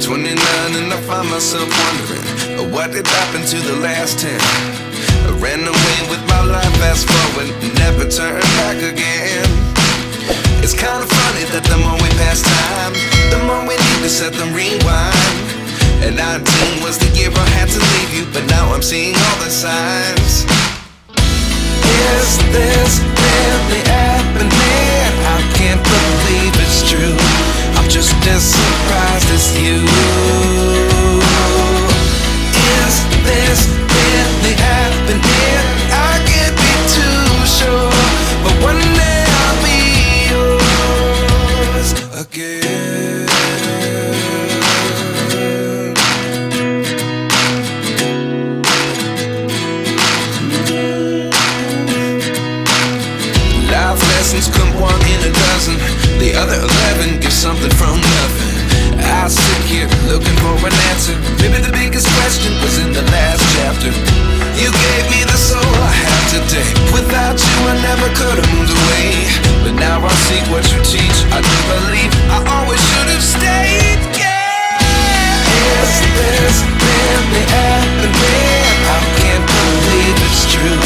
29 and I find myself wondering what did happen to the last 10. I ran away with my life, fast forward, never turn back again. It's kinda funny that the more we pass time, the more we need to set them rewind. And 19 was the year I had to leave you, but now I'm seeing all the signs. Is this really happening? I can't believe it's true. I'm just as surprised as you. Is this really happening? I can't be too sure, but one day I'll be yours again. Life lessons come one in a dozen. The other 11 give something from nothing. I sit here looking for an answer. Maybe the biggest question was in the last chapter. You gave me the soul I have today. Without you I never could have moved away. But now I see what you teach. I do believe I always should have stayed. Yeah. Is this really happening? I can't believe it's true.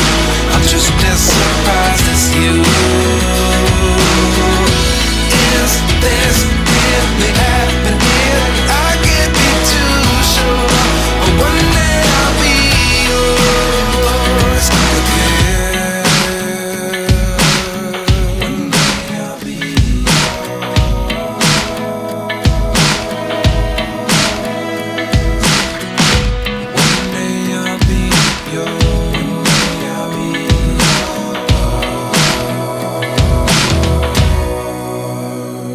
I'm just as surprised as you. Is this really happening? I can't be too sure, but one day I'll be yours again. One day I'll be yours. One day I'll be yours. One day I'll be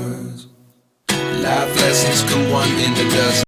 yours. Life lessons come one in a dozen.